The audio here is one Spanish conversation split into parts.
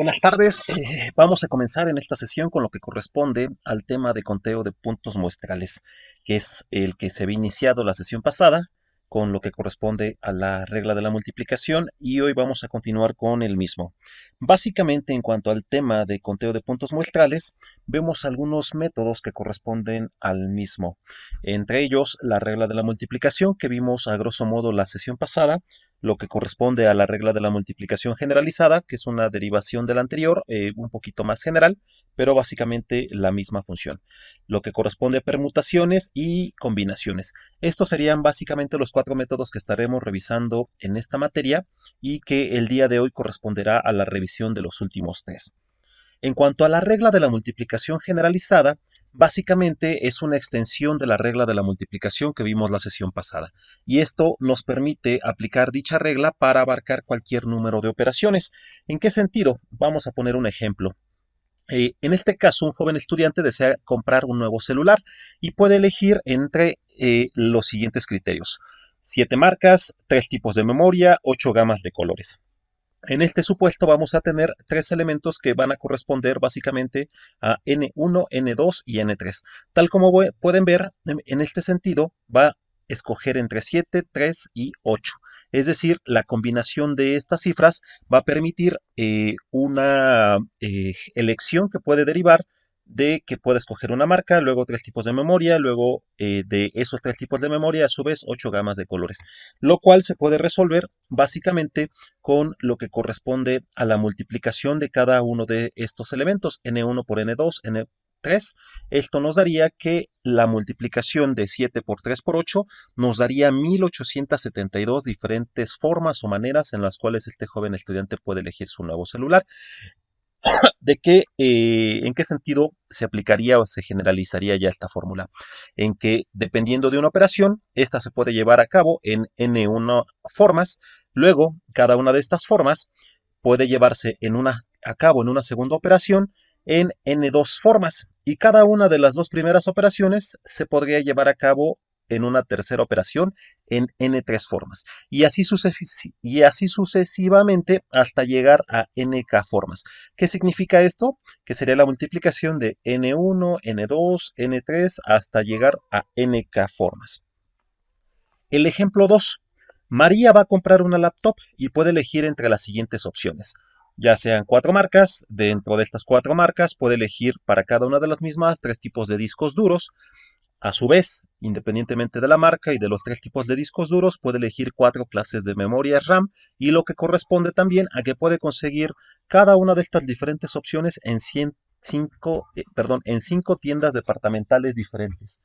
Buenas tardes. Vamos a comenzar en esta sesión con lo que corresponde al tema de conteo de puntos muestrales, que es el que se había iniciado la sesión pasada, con lo que corresponde a la regla de la multiplicación, y hoy vamos a continuar con el mismo. Básicamente, en cuanto al tema de conteo de puntos muestrales, vemos algunos métodos que corresponden al mismo. Entre ellos, la regla de la multiplicación, que vimos a grosso modo la sesión pasada, lo que corresponde a la regla de la multiplicación generalizada, que es una derivación de la anterior, un poquito más general, pero básicamente la misma función. Lo que corresponde a permutaciones y combinaciones. Estos serían básicamente los cuatro métodos que estaremos revisando en esta materia y que el día de hoy corresponderá a la revisión de los últimos tres. En cuanto a la regla de la multiplicación generalizada, básicamente es una extensión de la regla de la multiplicación que vimos la sesión pasada, y esto nos permite aplicar dicha regla para abarcar cualquier número de operaciones. ¿En qué sentido? Vamos a poner un ejemplo. En este caso, un joven estudiante desea comprar un nuevo celular y puede elegir entre los siguientes criterios: 7 marcas, 3 tipos de memoria, 8 gamas de colores. En este supuesto vamos a tener tres elementos que van a corresponder básicamente a N1, N2 y N3. Tal como pueden ver, en este sentido va a escoger entre 7, 3 y 8. Es decir, la combinación de estas cifras va a permitir una elección que puede derivar de que pueda escoger una marca, luego tres tipos de memoria, luego de esos tres tipos de memoria, a su vez, 8 gamas de colores, lo cual se puede resolver básicamente con lo que corresponde a la multiplicación de cada uno de estos elementos, n1 por n2, n3. Esto nos daría que la multiplicación de 7 por 3 por 8 nos daría 1872 diferentes formas o maneras en las cuales este joven estudiante puede elegir su nuevo celular. ¿En qué sentido se aplicaría o se generalizaría ya esta fórmula? En que dependiendo de una operación, esta se puede llevar a cabo en n1 formas. Luego, cada una de estas formas puede llevarse a cabo en una segunda operación en n2 formas, y cada una de las dos primeras operaciones se podría llevar a cabo en una tercera operación en n3 formas, y así sucesivamente hasta llegar a nk formas. ¿Qué significa esto? Que sería la multiplicación de n1, n2, n3 hasta llegar a nk formas. El ejemplo 2. María va a comprar una laptop y puede elegir entre las siguientes opciones, ya sean 4 marcas. Dentro de estas 4 marcas puede elegir para cada una de las mismas 3 tipos de discos duros. A su vez, independientemente de la marca y de los 3 tipos de discos duros, puede elegir 4 clases de memoria RAM, y lo que corresponde también a que puede conseguir cada una de estas diferentes opciones en 5 tiendas departamentales diferentes.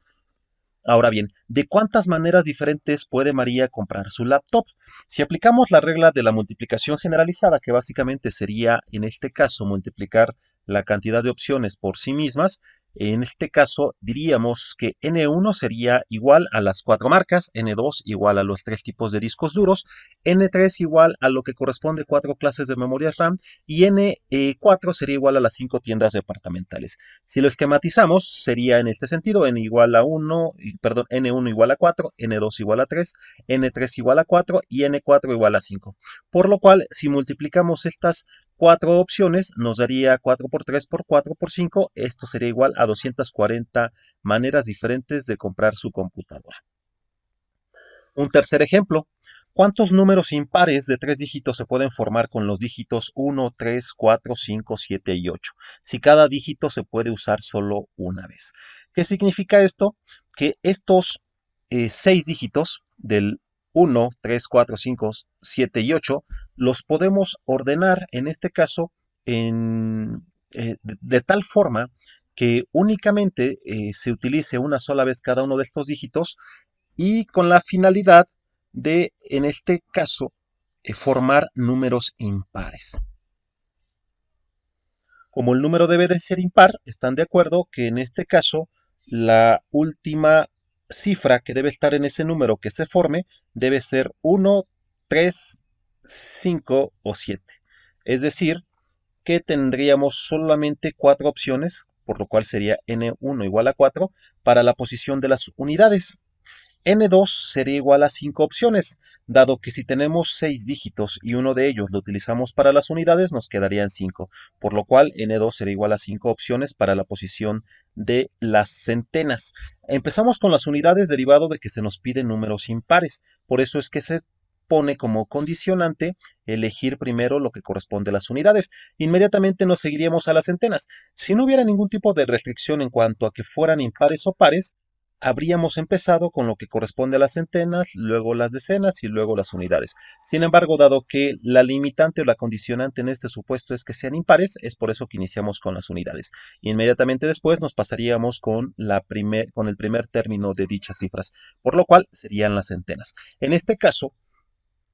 Ahora bien, ¿de cuántas maneras diferentes puede María comprar su laptop? Si aplicamos la regla de la multiplicación generalizada, que básicamente sería en este caso multiplicar la cantidad de opciones por sí mismas, en este caso diríamos que N1 sería igual a las 4 marcas, N2 igual a los 3 tipos de discos duros, N3 igual a lo que corresponde 4 clases de memoria RAM, y N4 sería igual a las 5 tiendas departamentales. Si lo esquematizamos, sería en este sentido n igual a 1, perdón, n1 igual a 4, n2 igual a 3, n3 igual a 4 y n4 igual a 5. Por lo cual, si multiplicamos estas 4 opciones, nos daría 4 por 3 por 4 por 5. Esto sería igual a 240 maneras diferentes de comprar su computadora. Un tercer ejemplo: ¿cuántos números impares de 3 dígitos se pueden formar con los dígitos 1, 3, 4, 5, 7 y 8, si cada dígito se puede usar solo una vez? ¿Qué significa esto? Que estos 6 dígitos del 1, 3, 4, 5, 7 y 8 los podemos ordenar, en este caso, de tal forma que únicamente se utilice una sola vez cada uno de estos dígitos, y con la finalidad de, en este caso, formar números impares. Como el número debe de ser impar, están de acuerdo que en este caso la última cifra que debe estar en ese número que se forme debe ser 1, 3, 5 o 7. Es decir, que tendríamos solamente 4 opciones, por lo cual sería n1 igual a 4 para la posición de las unidades. N2 sería igual a 5 opciones, dado que si tenemos 6 dígitos y uno de ellos lo utilizamos para las unidades, nos quedarían 5, por lo cual N2 sería igual a 5 opciones para la posición de las centenas. Empezamos con las unidades derivado de que se nos piden números impares, por eso es que se pone como condicionante elegir primero lo que corresponde a las unidades. Inmediatamente nos seguiríamos a las centenas. Si no hubiera ningún tipo de restricción en cuanto a que fueran impares o pares, habríamos empezado con lo que corresponde a las centenas, luego las decenas y luego las unidades. Sin embargo, dado que la limitante o la condicionante en este supuesto es que sean impares, es por eso que iniciamos con las unidades. Inmediatamente después nos pasaríamos con el primer término de dichas cifras, por lo cual serían las centenas. En este caso,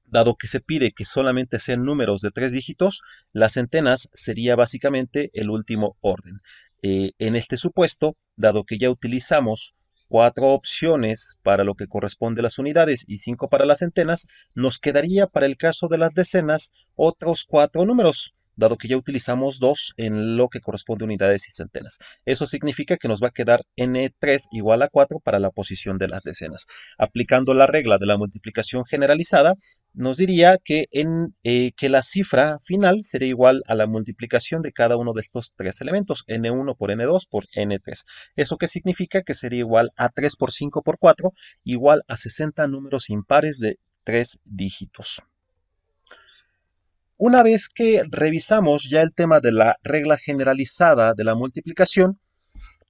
dado que se pide que solamente sean números de 3 dígitos, las centenas sería básicamente el último orden. En este supuesto, dado que ya utilizamos 4 opciones para lo que corresponde a las unidades y 5 para las centenas, nos quedaría para el caso de las decenas otros 4 números, dado que ya utilizamos 2 en lo que corresponde a unidades y centenas. Eso significa que nos va a quedar n3 igual a 4 para la posición de las decenas. Aplicando la regla de la multiplicación generalizada, nos diría que la cifra final sería igual a la multiplicación de cada uno de estos tres elementos, n1 por n2 por n3. ¿Eso qué significa? Que sería igual a 3 por 5 por 4, igual a 60 números impares de 3 dígitos. Una vez que revisamos ya el tema de la regla generalizada de la multiplicación,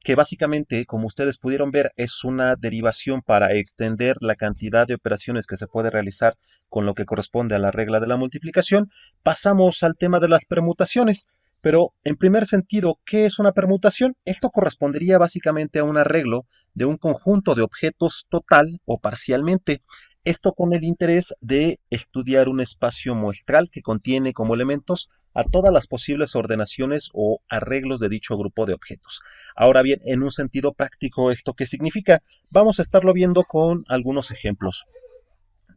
que básicamente, como ustedes pudieron ver, es una derivación para extender la cantidad de operaciones que se puede realizar con lo que corresponde a la regla de la multiplicación, pasamos al tema de las permutaciones. Pero, en primer sentido, ¿qué es una permutación? Esto correspondería básicamente a un arreglo de un conjunto de objetos total o parcialmente. Esto con el interés de estudiar un espacio muestral que contiene como elementos a todas las posibles ordenaciones o arreglos de dicho grupo de objetos. Ahora bien, en un sentido práctico, ¿esto qué significa? Vamos a estarlo viendo con algunos ejemplos.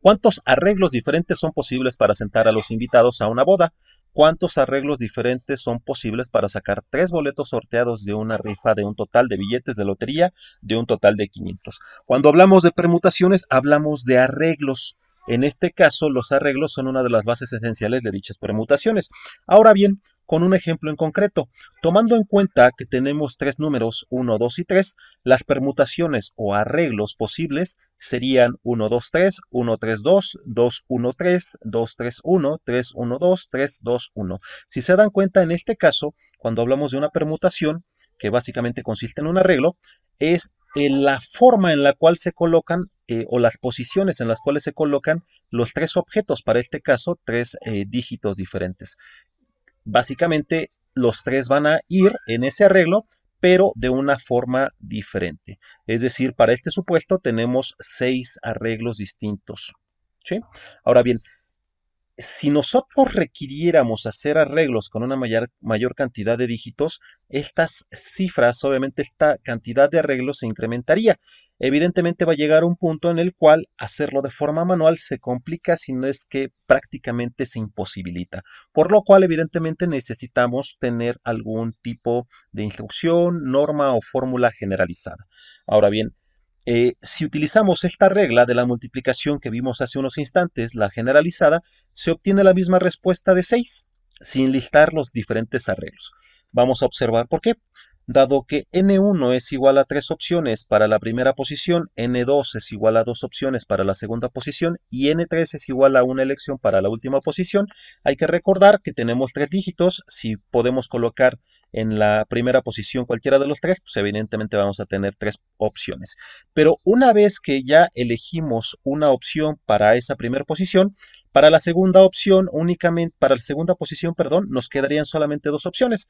¿Cuántos arreglos diferentes son posibles para sentar a los invitados a una boda? ¿Cuántos arreglos diferentes son posibles para sacar 3 boletos sorteados de una rifa de un total de billetes de lotería de un total de 500? Cuando hablamos de permutaciones, hablamos de arreglos. En este caso, los arreglos son una de las bases esenciales de dichas permutaciones. Ahora bien, con un ejemplo en concreto, tomando en cuenta que tenemos 3 números 1, 2 y 3, las permutaciones o arreglos posibles serían 1, 2, 3, 1, 3, 2, 2, 1, 3, 2, 3, 1, 3, 1, 2, 3, 2, 1. Si se dan cuenta, en este caso, cuando hablamos de una permutación, que básicamente consiste en un arreglo, es la forma en la cual se colocan o las posiciones en las cuales se colocan los 3 objetos, para este caso 3 dígitos diferentes. Básicamente los 3 van a ir en ese arreglo, pero de una forma diferente. Es decir, para este supuesto tenemos 6 arreglos distintos. ¿Sí? Ahora bien, si nosotros requiriéramos hacer arreglos con una mayor cantidad de dígitos, estas cifras, obviamente esta cantidad de arreglos se incrementaría. Evidentemente va a llegar un punto en el cual hacerlo de forma manual se complica, si no es que prácticamente se imposibilita. Por lo cual, evidentemente necesitamos tener algún tipo de instrucción, norma o fórmula generalizada. Ahora bien, si utilizamos esta regla de la multiplicación que vimos hace unos instantes, la generalizada, se obtiene la misma respuesta de 6, sin listar los diferentes arreglos. Vamos a observar por qué. Dado que n1 es igual a 3 opciones para la primera posición, n2 es igual a 2 opciones para la segunda posición y n3 es igual a una elección para la última posición, hay que recordar que tenemos 3 dígitos. Si podemos colocar en la primera posición cualquiera de los 3, pues evidentemente vamos a tener 3 opciones. Pero una vez que ya elegimos una opción para esa primera posición, para la segunda opción únicamente, para la segunda posición, perdón, nos quedarían solamente 2 opciones.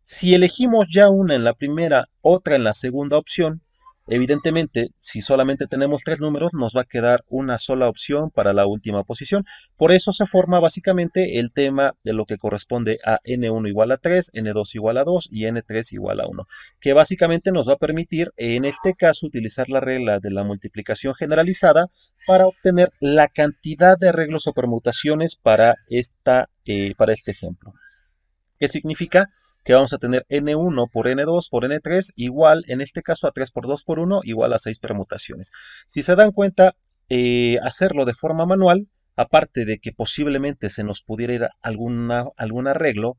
Si elegimos ya una en la primera, otra en la segunda opción, evidentemente, si solamente tenemos 3 números, nos va a quedar una sola opción para la última posición. Por eso se forma básicamente el tema de lo que corresponde a n1 igual a 3, n2 igual a 2 y n3 igual a 1, que básicamente nos va a permitir, en este caso, utilizar la regla de la multiplicación generalizada para obtener la cantidad de arreglos o permutaciones para este ejemplo. ¿Qué significa? que vamos a tener n1 por n2 por n3 igual, en este caso a 3 por 2 por 1 igual a 6 permutaciones. Si se dan cuenta, hacerlo de forma manual, aparte de que posiblemente se nos pudiera ir algún arreglo,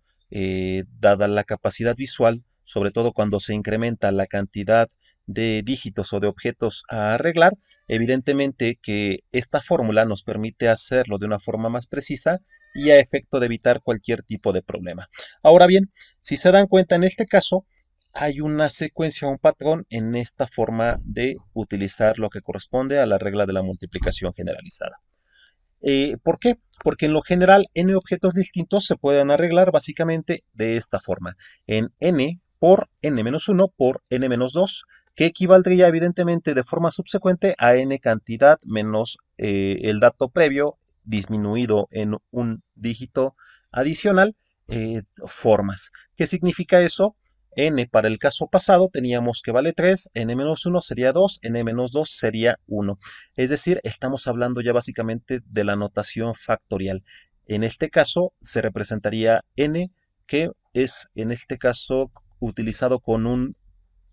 dada la capacidad visual, sobre todo cuando se incrementa la cantidad de dígitos o de objetos a arreglar, evidentemente que esta fórmula nos permite hacerlo de una forma más precisa y a efecto de evitar cualquier tipo de problema. Ahora bien, si se dan cuenta en este caso, hay una secuencia, un patrón en esta forma de utilizar lo que corresponde a la regla de la multiplicación generalizada. ¿Por qué? Porque en lo general n objetos distintos se pueden arreglar básicamente de esta forma. En n por n-1 por n-2, que equivaldría evidentemente de forma subsecuente a n cantidad menos el dato previo disminuido en un dígito adicional, formas. ¿Qué significa eso? N para el caso pasado teníamos que vale 3, n-1 sería 2, n-2 sería 1. Es decir, estamos hablando ya básicamente de la notación factorial. En este caso se representaría n, que es en este caso utilizado con un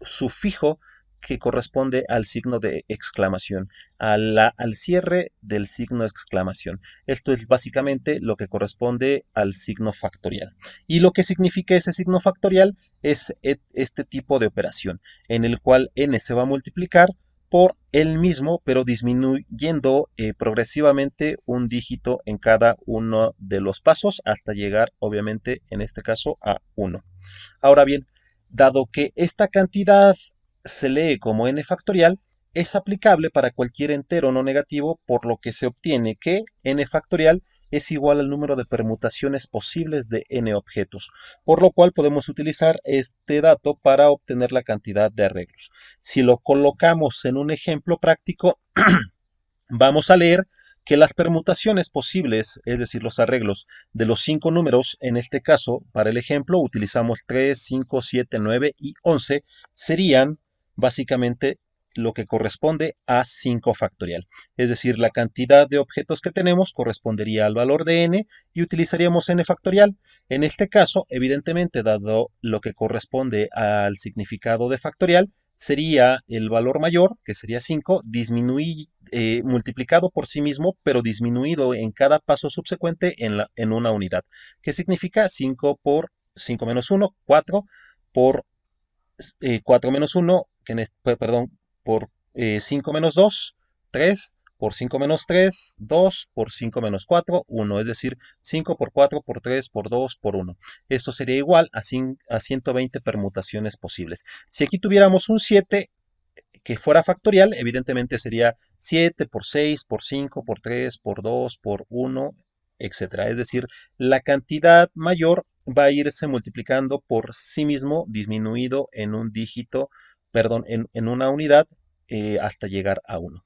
sufijo que corresponde al signo de exclamación, al cierre del signo de exclamación. Esto es básicamente lo que corresponde al signo factorial. Y lo que significa ese signo factorial es este tipo de operación, en el cual n se va a multiplicar por el mismo, pero disminuyendo progresivamente un dígito en cada uno de los pasos hasta llegar, obviamente, en este caso, a 1. Ahora bien, dado que esta cantidad se lee como n factorial, es aplicable para cualquier entero no negativo, por lo que se obtiene que n factorial es igual al número de permutaciones posibles de n objetos, por lo cual podemos utilizar este dato para obtener la cantidad de arreglos. Si lo colocamos en un ejemplo práctico, vamos a leer que las permutaciones posibles, es decir, los arreglos de los 5 números, en este caso, para el ejemplo, utilizamos 3, 5, 7, 9 y 11, serían básicamente lo que corresponde a 5 factorial. Es decir, la cantidad de objetos que tenemos correspondería al valor de n y utilizaríamos n factorial. En este caso, evidentemente, dado lo que corresponde al significado de factorial, sería el valor mayor, que sería 5, multiplicado por sí mismo, pero disminuido en cada paso subsecuente en una unidad. ¿Qué significa? 5 por 5 menos 1, 4 por 4 menos 1, perdón, por 5 menos 2, 3, por 5 menos 3, 2, por 5 menos 4, 1, es decir, 5 por 4, por 3, por 2, por 1. Esto sería igual a 120 permutaciones posibles. Si aquí tuviéramos un 7 que fuera factorial, evidentemente sería 7 por 6, por 5, por 3, por 2, por 1, etcétera. Es decir, la cantidad mayor va a irse multiplicando por sí mismo, disminuido en un dígito, perdón, en una unidad, hasta llegar a 1.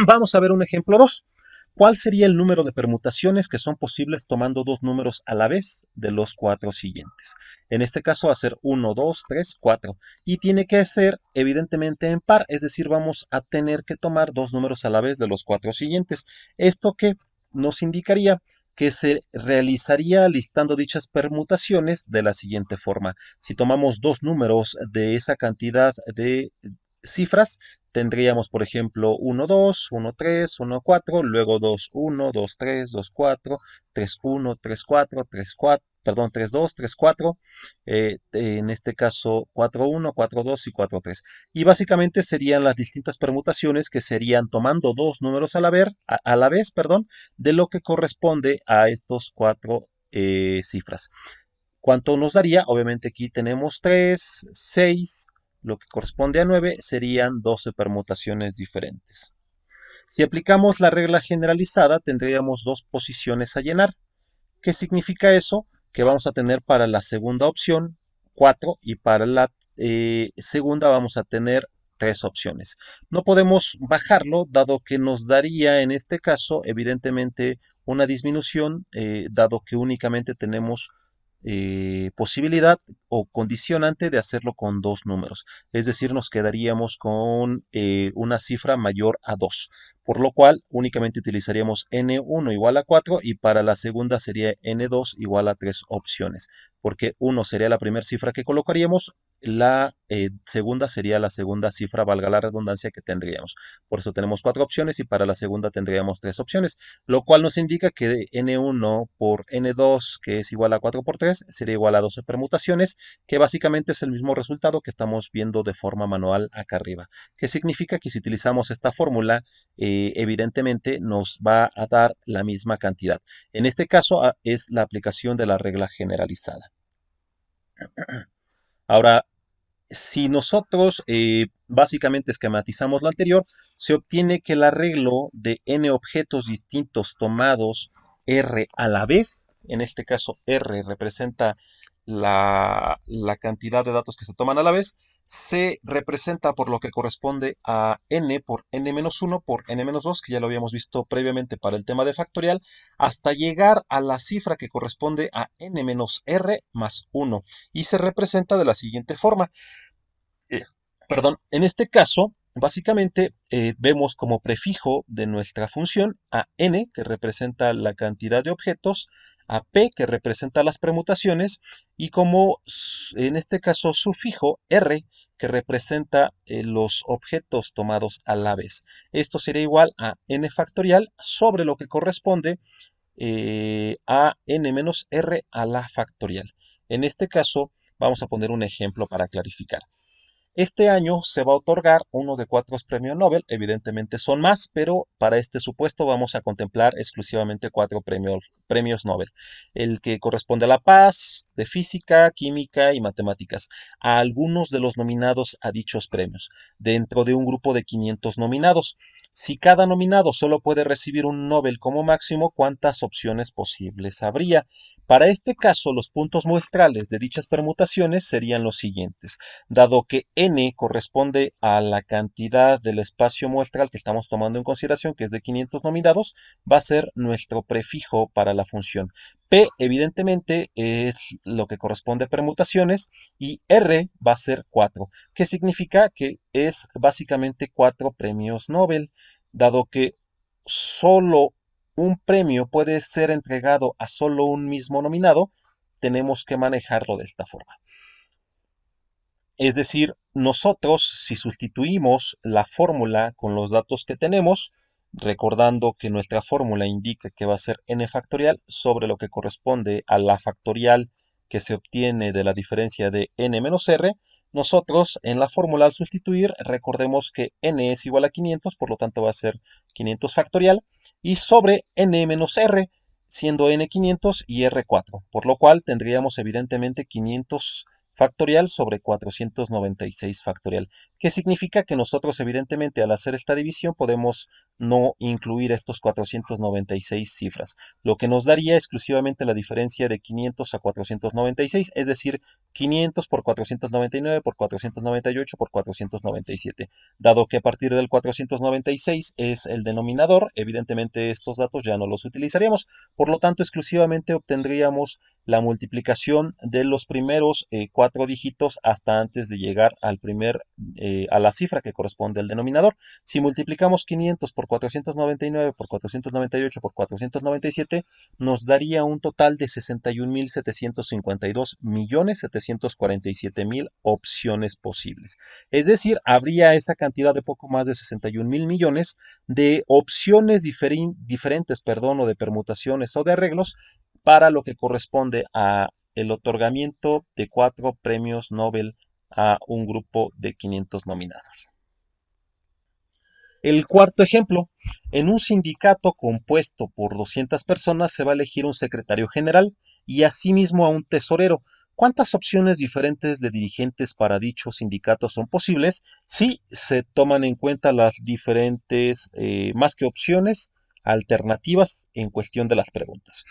Vamos a ver un ejemplo 2. ¿Cuál sería el número de permutaciones que son posibles tomando dos números a la vez de los 4 siguientes? En este caso va a ser 1, 2, 3, 4. Y tiene que ser evidentemente en par, es decir, vamos a tener que tomar dos números a la vez de los 4 siguientes. Esto que nos indicaría que se realizaría listando dichas permutaciones de la siguiente forma. Si tomamos dos números de esa cantidad de cifras, tendríamos, por ejemplo, 1, 2, 1, 3, 1, 4, luego 2, 1, 2, 3, 2, 4, 3, 1, 3, 4, 3, 4, perdón, 3, 2, 3, 4, en este caso 4, 1, 4, 2 y 4, 3. Y básicamente serían las distintas permutaciones que serían tomando dos números a la vez, perdón, de lo que corresponde a estos cuatro cifras. ¿Cuánto nos daría? Obviamente aquí tenemos 3, 6, lo que corresponde a 9 serían 12 permutaciones diferentes. Si aplicamos la regla generalizada, tendríamos dos posiciones a llenar. ¿Qué significa eso? Que vamos a tener para la segunda opción 4 y para la segunda vamos a tener 3 opciones. No podemos bajarlo, dado que nos daría en este caso, evidentemente, una disminución, dado que únicamente tenemos posibilidad o condicionante de hacerlo con dos números. Es decir, nos quedaríamos con una cifra mayor a 2, por lo cual únicamente utilizaríamos n1 igual a 4 y para la segunda sería n2 igual a 3 opciones, porque 1 sería la primera cifra que colocaríamos, la segunda sería la segunda cifra, valga la redundancia, que tendríamos. Por eso tenemos 4 opciones y para la segunda tendríamos 3 opciones, lo cual nos indica que n1 por n2, que es igual a 4 por 3, sería igual a 12 permutaciones, que básicamente es el mismo resultado que estamos viendo de forma manual acá arriba. ¿Qué significa? Que si utilizamos esta fórmula, evidentemente nos va a dar la misma cantidad. En este caso es la aplicación de la regla generalizada. Ahora, si nosotros básicamente esquematizamos lo anterior, se obtiene que el arreglo de n objetos distintos tomados R a la vez, en este caso R representa la cantidad de datos que se toman a la vez, se representa por lo que corresponde a n por n-1 por n-2, que ya lo habíamos visto previamente para el tema de factorial, hasta llegar a la cifra que corresponde a n-r más 1, y se representa de la siguiente forma. Eh, Perdón, en este caso, básicamente vemos como prefijo de nuestra función a n, que representa la cantidad de objetos, a p, que representa las permutaciones, y como en este caso sufijo r, que representa los objetos tomados a la vez. Esto sería igual a n factorial sobre lo que corresponde a n menos r a la factorial. En este caso, vamos a poner un ejemplo para clarificar. Este año se va a otorgar uno de 4 premios Nobel, evidentemente son más, pero para este supuesto vamos a contemplar exclusivamente 4 premios Nobel. El que corresponde a la paz, de física, química y matemáticas, a algunos de los nominados a dichos premios, dentro de un grupo de 500 nominados. Si cada nominado solo puede recibir un Nobel como máximo, ¿cuántas opciones posibles habría? Para este caso, los puntos muestrales de dichas permutaciones serían los siguientes. Dado que n corresponde a la cantidad del espacio muestral que estamos tomando en consideración, que es de 500 nominados, va a ser nuestro prefijo para la función. P, evidentemente, es lo que corresponde a permutaciones, y R va a ser 4, que significa que es básicamente 4 premios Nobel, dado que solo un premio puede ser entregado a solo un mismo nominado, tenemos que manejarlo de esta forma. Es decir, nosotros, si sustituimos la fórmula con los datos que tenemos, recordando que nuestra fórmula indica que va a ser n factorial sobre lo que corresponde a la factorial que se obtiene de la diferencia de n menos r, nosotros en la fórmula al sustituir, recordemos que n es igual a 500, por lo tanto va a ser 500 factorial, y sobre n menos r, siendo n 500 y r 4, por lo cual tendríamos evidentemente 500 factorial sobre 496 factorial. ¿Qué significa? Que nosotros evidentemente al hacer esta división podemos no incluir estos 496 cifras, lo que nos daría exclusivamente la diferencia de 500 a 496, es decir, 500 por 499 por 498 por 497. Dado que a partir del 496 es el denominador, evidentemente estos datos ya no los utilizaríamos, por lo tanto exclusivamente obtendríamos la multiplicación de los primeros 4 dígitos hasta antes de llegar a la cifra que corresponde al denominador. Si multiplicamos 500 por 499 por 498 por 497, nos daría un total de 61.752.747.000 opciones posibles. Es decir, habría esa cantidad de poco más de 61.000 millones de opciones diferentes, o de permutaciones o de arreglos para lo que corresponde a el otorgamiento de 4 premios Nobel a un grupo de 500 nominados. El cuarto ejemplo, en un sindicato compuesto por 200 personas se va a elegir un secretario general y asimismo a un tesorero. ¿Cuántas opciones diferentes de dirigentes para dicho sindicato son posibles si se toman en cuenta las diferentes, más que opciones, alternativas en cuestión de las preguntas?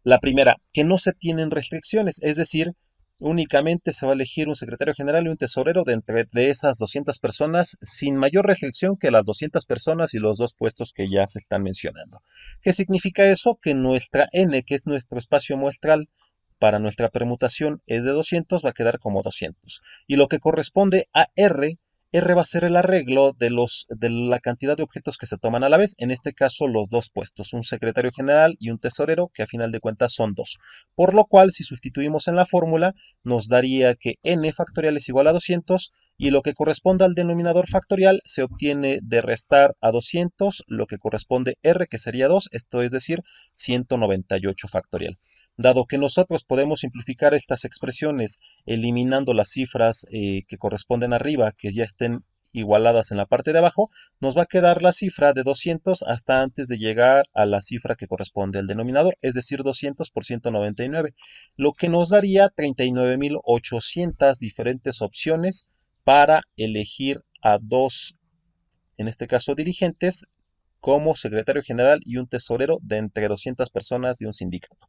La primera, que no se tienen restricciones, es decir, únicamente se va a elegir un secretario general y un tesorero de entre de esas 200 personas sin mayor restricción que las 200 personas y los dos puestos que ya se están mencionando. ¿Qué significa eso? Que nuestra n, que es nuestro espacio muestral para nuestra permutación es de 200, va a quedar como 200. Y lo que corresponde a R va a ser el arreglo de la cantidad de objetos que se toman a la vez, en este caso los dos puestos, un secretario general y un tesorero, que a final de cuentas son dos. Por lo cual, si sustituimos en la fórmula, nos daría que n factorial es igual a 200, y lo que corresponde al denominador factorial se obtiene de restar a 200 lo que corresponde R, que sería 2, esto es decir, 198 factorial. Dado que nosotros podemos simplificar estas expresiones eliminando las cifras que corresponden arriba, que ya estén igualadas en la parte de abajo, nos va a quedar la cifra de 200 hasta antes de llegar a la cifra que corresponde al denominador, es decir, 200 por 199, lo que nos daría 39.800 diferentes opciones para elegir a dos, en este caso dirigentes, como secretario general y un tesorero de entre 200 personas de un sindicato.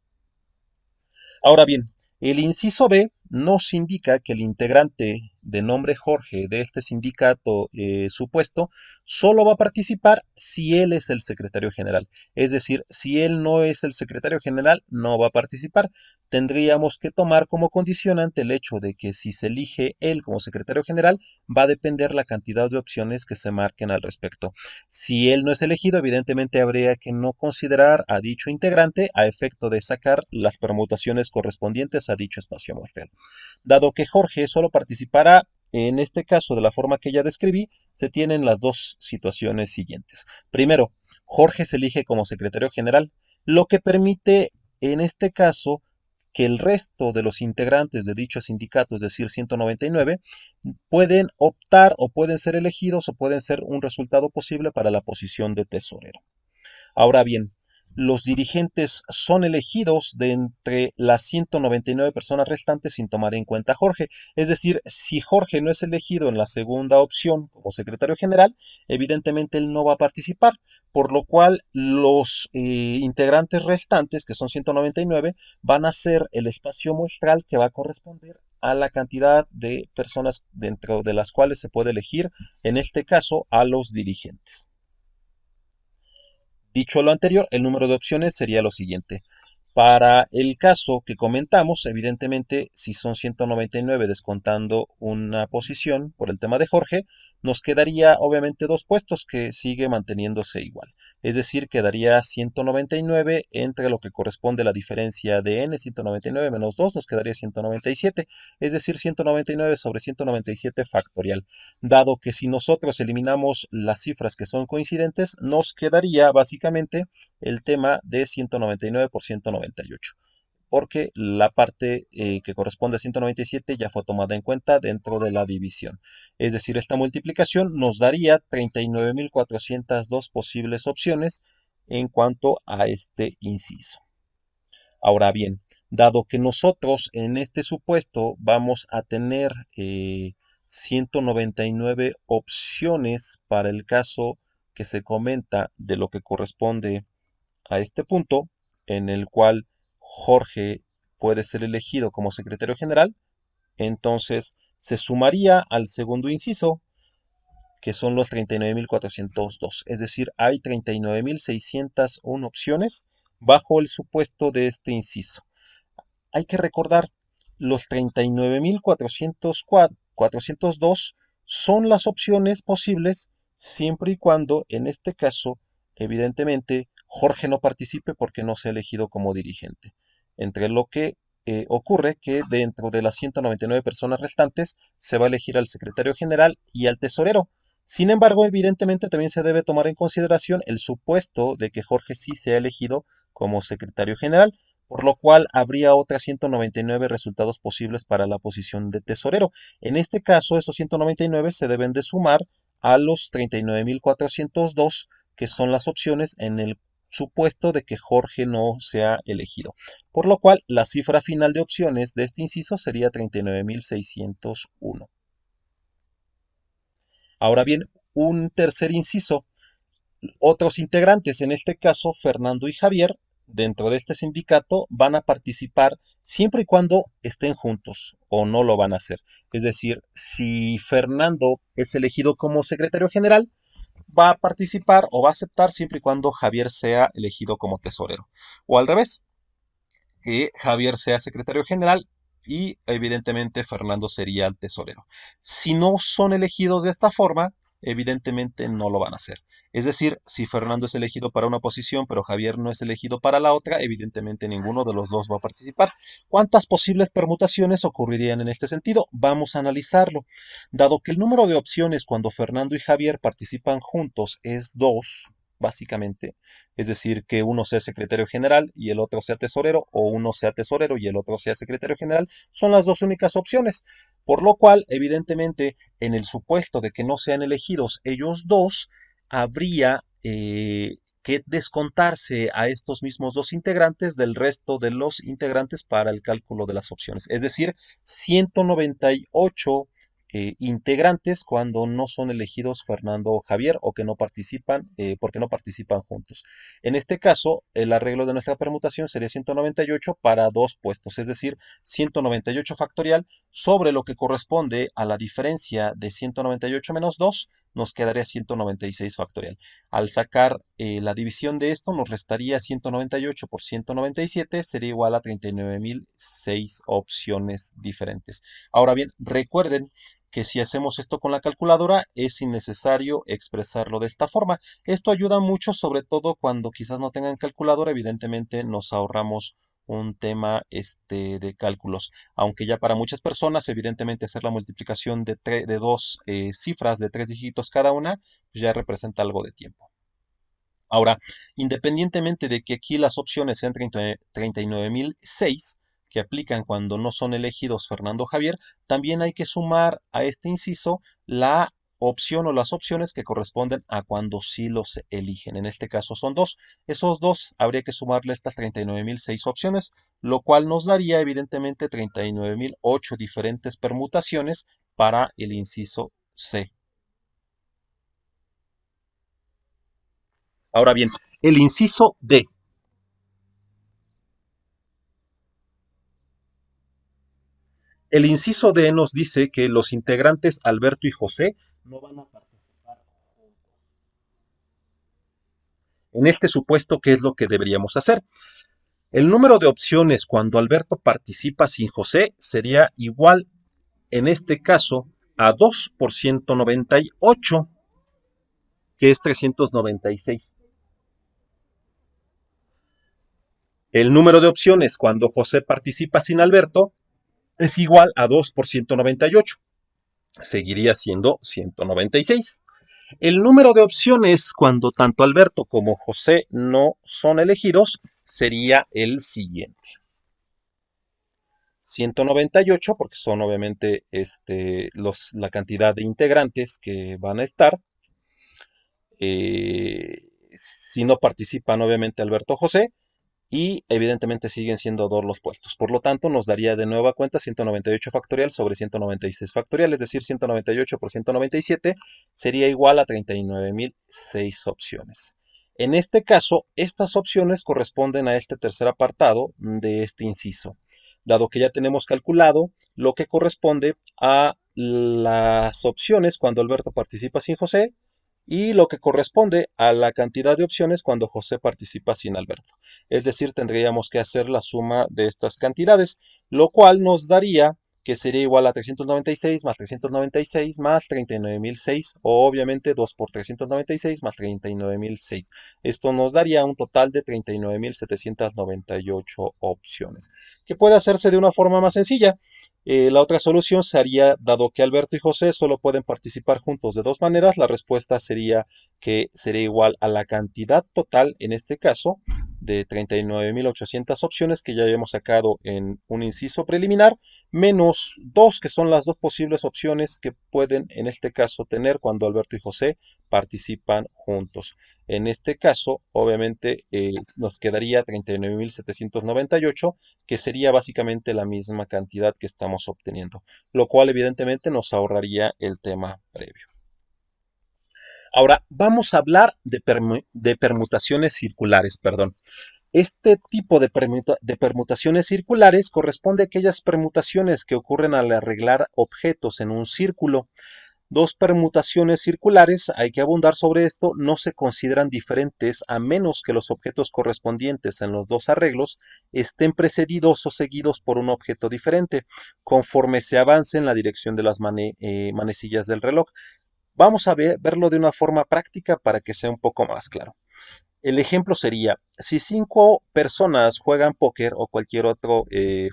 Ahora bien, el inciso B nos indica que el integrante de nombre Jorge de este sindicato supuesto solo va a participar si él es el secretario general. Es decir, si él no es el secretario general, no va a participar. Tendríamos que tomar como condicionante el hecho de que si se elige él como secretario general, va a depender la cantidad de opciones que se marquen al respecto. Si él no es elegido, evidentemente habría que no considerar a dicho integrante a efecto de sacar las permutaciones correspondientes a dicho espacio muestral. Dado que Jorge solo participará en este caso de la forma que ya describí, se tienen las dos situaciones siguientes. Primero, Jorge se elige como secretario general, lo que permite en este caso que el resto de los integrantes de dicho sindicato, es decir, 199, pueden optar o pueden ser elegidos o pueden ser un resultado posible para la posición de tesorero. Ahora bien, los dirigentes son elegidos de entre las 199 personas restantes sin tomar en cuenta a Jorge. Es decir, si Jorge no es elegido en la segunda opción como secretario general, evidentemente él no va a participar, por lo cual los integrantes restantes, que son 199, van a ser el espacio muestral que va a corresponder a la cantidad de personas dentro de las cuales se puede elegir, en este caso, a los dirigentes. Dicho lo anterior, el número de opciones sería lo siguiente. Para el caso que comentamos, evidentemente, si son 199 descontando una posición por el tema de Jorge, nos quedaría obviamente dos puestos que sigue manteniéndose igual. Es decir, quedaría 199 entre lo que corresponde a la diferencia de n, 199 menos 2, nos quedaría 197, es decir, 199 sobre 197 factorial. Dado que si nosotros eliminamos las cifras que son coincidentes, nos quedaría básicamente el tema de 199 por 198, porque la parte que corresponde a 197 ya fue tomada en cuenta dentro de la división. Es decir, esta multiplicación nos daría 39.402 posibles opciones en cuanto a este inciso. Ahora bien, dado que nosotros en este supuesto vamos a tener 199 opciones para el caso que se comenta de lo que corresponde a este punto, en el cual Jorge puede ser elegido como secretario general, entonces se sumaría al segundo inciso, que son los 39.402. Es decir, hay 39.601 opciones bajo el supuesto de este inciso. Hay que recordar, los 39.402 son las opciones posibles siempre y cuando, en este caso, evidentemente, Jorge no participe porque no se ha elegido como dirigente. Entre lo que ocurre que dentro de las 199 personas restantes se va a elegir al secretario general y al tesorero. Sin embargo, evidentemente también se debe tomar en consideración el supuesto de que Jorge sí sea elegido como secretario general, por lo cual habría otras 199 resultados posibles para la posición de tesorero. En este caso, esos 199 se deben de sumar a los 39.402, que son las opciones en el supuesto de que Jorge no sea elegido. Por lo cual, la cifra final de opciones de este inciso sería 39.601. Ahora bien, un tercer inciso. Otros integrantes, en este caso Fernando y Javier, dentro de este sindicato van a participar siempre y cuando estén juntos o no lo van a hacer. Es decir, si Fernando es elegido como secretario general, va a participar o va a aceptar siempre y cuando Javier sea elegido como tesorero. O al revés, que Javier sea secretario general y evidentemente Fernando sería el tesorero. Si no son elegidos de esta forma, evidentemente no lo van a hacer. Es decir, si Fernando es elegido para una posición, pero Javier no es elegido para la otra, evidentemente ninguno de los dos va a participar. ¿Cuántas posibles permutaciones ocurrirían en este sentido? Vamos a analizarlo. Dado que el número de opciones cuando Fernando y Javier participan juntos es 2, básicamente, es decir, que uno sea secretario general y el otro sea tesorero, o uno sea tesorero y el otro sea secretario general, son las dos únicas opciones. Por lo cual, evidentemente, en el supuesto de que no sean elegidos ellos dos, habría que descontarse a estos mismos dos integrantes del resto de los integrantes para el cálculo de las opciones. Es decir, 198 integrantes cuando no son elegidos Fernando o Javier o que no participan porque no participan juntos. En este caso, el arreglo de nuestra permutación sería 198 para dos puestos, es decir, 198 factorial sobre lo que corresponde a la diferencia de 198 menos 2, nos quedaría 196 factorial. Al sacar la división de esto, nos restaría 198 por 197, sería igual a 39.006 opciones diferentes. Ahora bien, recuerden que si hacemos esto con la calculadora es innecesario expresarlo de esta forma. Esto ayuda mucho, sobre todo cuando quizás no tengan calculadora, evidentemente nos ahorramos un tema de cálculos, aunque ya para muchas personas, evidentemente hacer la multiplicación de dos cifras de 3 dígitos cada una, pues ya representa algo de tiempo. Ahora, independientemente de que aquí las opciones sean 39.006, que aplican cuando no son elegidos Fernando o Javier, también hay que sumar a este inciso la opción o las opciones que corresponden a cuando sí los eligen. En este caso son dos. Esos dos habría que sumarle estas 39.006 opciones, lo cual nos daría evidentemente 39.008 diferentes permutaciones para el inciso C. Ahora bien, el inciso D. El inciso D nos dice que los integrantes Alberto y José no van a participar juntos. En este supuesto, ¿qué es lo que deberíamos hacer? El número de opciones cuando Alberto participa sin José sería igual, en este caso, a 2 por 198, que es 396. El número de opciones cuando José participa sin Alberto es igual a 2 por 198. Seguiría siendo 196. El número de opciones cuando tanto Alberto como José no son elegidos sería el siguiente. 198, porque son obviamente la cantidad de integrantes que van a estar. Si no participan obviamente Alberto o José, y evidentemente siguen siendo dos los puestos. Por lo tanto, nos daría de nueva cuenta 198 factorial sobre 196 factorial, es decir, 198 por 197 sería igual a 39.006 opciones. En este caso, estas opciones corresponden a este tercer apartado de este inciso, dado que ya tenemos calculado lo que corresponde a las opciones cuando Alberto participa sin José, y lo que corresponde a la cantidad de opciones cuando José participa sin Alberto. Es decir, tendríamos que hacer la suma de estas cantidades, lo cual nos daría que sería igual a 396 más 396 más 39.006, o obviamente 2 por 396 más 39.006. Esto nos daría un total de 39.798 opciones, que puede hacerse de una forma más sencilla. La otra solución sería, dado que Alberto y José solo pueden participar juntos de dos maneras, la respuesta sería que sería igual a la cantidad total, en este caso, de 39.800 opciones que ya habíamos sacado en un inciso preliminar, menos 2, que son las dos posibles opciones que pueden, en este caso, tener cuando Alberto y José participan juntos. En este caso, obviamente, nos quedaría 39.798, que sería básicamente la misma cantidad que estamos obteniendo, lo cual evidentemente nos ahorraría el tema previo. Ahora, vamos a hablar de permutaciones circulares, perdón. Este tipo de permutaciones circulares corresponde a aquellas permutaciones que ocurren al arreglar objetos en un círculo. Dos permutaciones circulares, hay que abundar sobre esto, no se consideran diferentes a menos que los objetos correspondientes en los dos arreglos estén precedidos o seguidos por un objeto diferente, conforme se avance en la dirección de las manecillas del reloj. Vamos a verlo de una forma práctica para que sea un poco más claro. El ejemplo sería, si 5 personas juegan póker o cualquier otro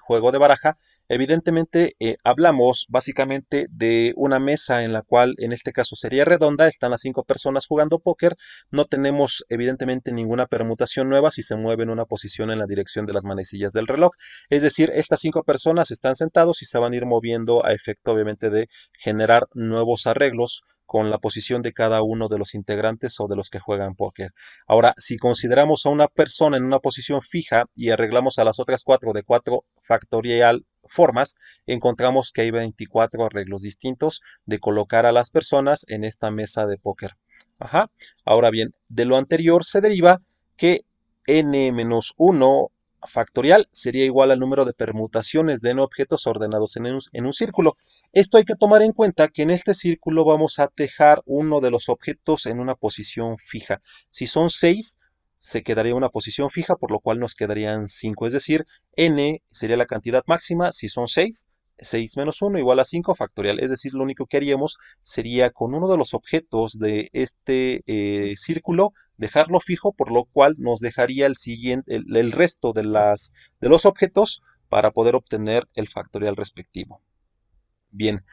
juego de baraja, evidentemente hablamos básicamente de una mesa en la cual en este caso sería redonda, están las 5 personas jugando póker, no tenemos evidentemente ninguna permutación nueva si se mueve en una posición en la dirección de las manecillas del reloj, es decir, estas 5 personas están sentados y se van a ir moviendo a efecto obviamente de generar nuevos arreglos con la posición de cada uno de los integrantes o de los que juegan póker. Ahora, si consideramos a una persona en una posición fija y arreglamos a las otras 4 de 4 factorial formas, encontramos que hay 24 arreglos distintos de colocar a las personas en esta mesa de póker. Ajá. Ahora bien, de lo anterior se deriva que n-1 factorial sería igual al número de permutaciones de n objetos ordenados en un círculo. Esto hay que tomar en cuenta que en este círculo vamos a dejar uno de los objetos en una posición fija. Si son 6, se quedaría una posición fija, por lo cual nos quedarían 5. Es decir, n sería la cantidad máxima. Si son 6, 6 menos 1 igual a 5 factorial. Es decir, lo único que haríamos sería con uno de los objetos de este círculo dejarlo fijo, por lo cual nos dejaría el resto de los objetos para poder obtener el factorial respectivo. Bien,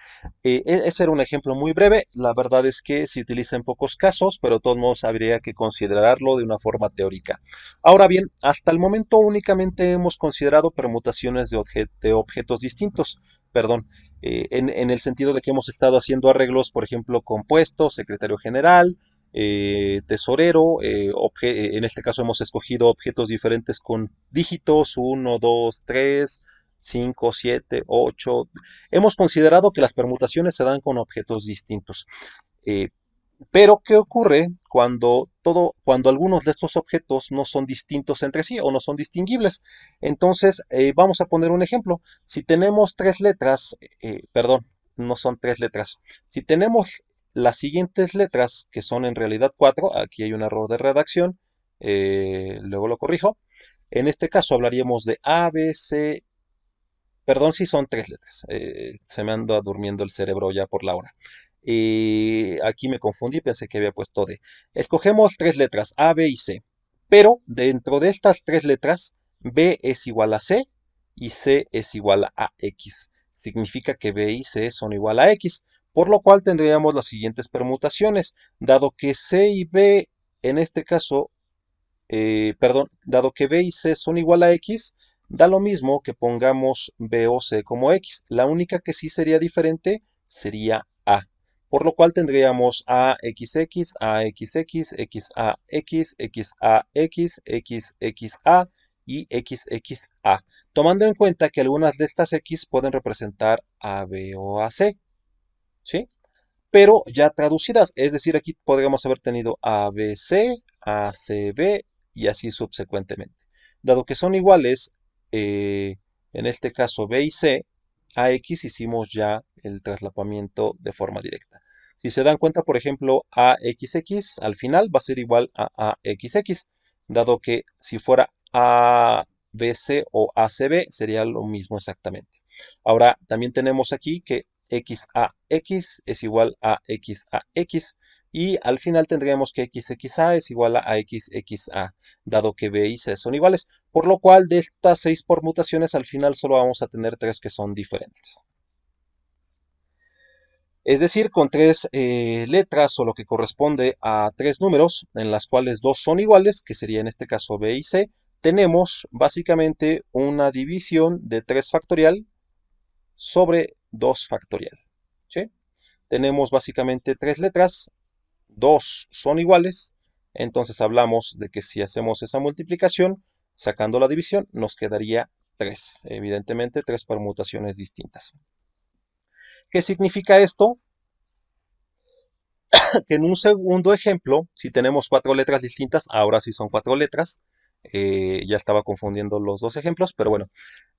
ese era un ejemplo muy breve. La verdad es que se utiliza en pocos casos, pero de todos modos habría que considerarlo de una forma teórica. Ahora bien, hasta el momento únicamente hemos considerado permutaciones de objetos distintos. Perdón, en el sentido de que hemos estado haciendo arreglos, por ejemplo, compuestos, secretario general, tesorero. En este caso hemos escogido objetos diferentes con dígitos 1, 2, 3. 5, 7, 8. Hemos considerado que las permutaciones se dan con objetos distintos. Eh, pero, ¿qué ocurre cuando algunos de estos objetos no son distintos entre sí o no son distinguibles? Entonces, vamos a poner un ejemplo. Si tenemos 3 letras, perdón, no son 3 letras. Si tenemos las siguientes letras, que son en realidad 4, aquí hay un error de redacción, luego lo corrijo. En este caso hablaríamos de A, B, C. Perdón si son 3 letras. Se me anda durmiendo el cerebro ya por la hora. Aquí me confundí, pensé que había puesto D. Escogemos 3 letras, A, B y C. Pero dentro de estas 3 letras, B es igual a C y C es igual a X. Significa que B y C son igual a X. Por lo cual tendríamos las siguientes permutaciones. Dado que C y B, en este caso, dado que B y C son igual a X, da lo mismo que pongamos B o C como X. La única que sí sería diferente sería A. Por lo cual tendríamos AXX, AXX, XAX, XAX, XXA y XXA. Tomando en cuenta que algunas de estas X pueden representar a B o a C. ¿Sí? Pero ya traducidas, es decir, aquí podríamos haber tenido ABC, ACB y así subsecuentemente. Dado que son iguales, en este caso B y C, AX hicimos ya el traslapamiento de forma directa. Si se dan cuenta, por ejemplo, AXX al final va a ser igual a AXX, dado que si fuera ABC o ACB sería lo mismo exactamente. Ahora, también tenemos aquí que XAX es igual a XAX y al final tendríamos que XXA es igual a XXA, dado que B y C son iguales, por lo cual de estas 6 permutaciones al final solo vamos a tener 3 que son diferentes. Es decir, con 3 letras o lo que corresponde a 3 números, en las cuales 2 son iguales, que sería en este caso B y C, tenemos básicamente una división de 3 factorial sobre 2 factorial. ¿Sí? Tenemos básicamente 3 letras, 2 son iguales, entonces hablamos de que si hacemos esa multiplicación, sacando la división, nos quedaría 3. Evidentemente, 3 permutaciones distintas. ¿Qué significa esto? Que en un segundo ejemplo, si tenemos 4 letras distintas, ahora sí son 4 letras, ya estaba confundiendo los dos ejemplos, pero bueno,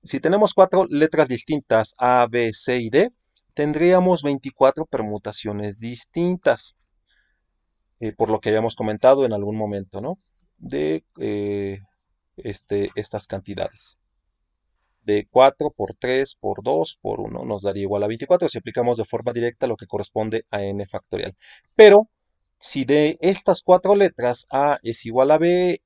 si tenemos 4 letras distintas A, B, C y D, tendríamos 24 permutaciones distintas, por lo que habíamos comentado en algún momento, ¿no? De estas cantidades. De 4 por 3 por 2 por 1 nos daría igual a 24 si aplicamos de forma directa lo que corresponde a n factorial. Pero si de estas cuatro letras A es igual a B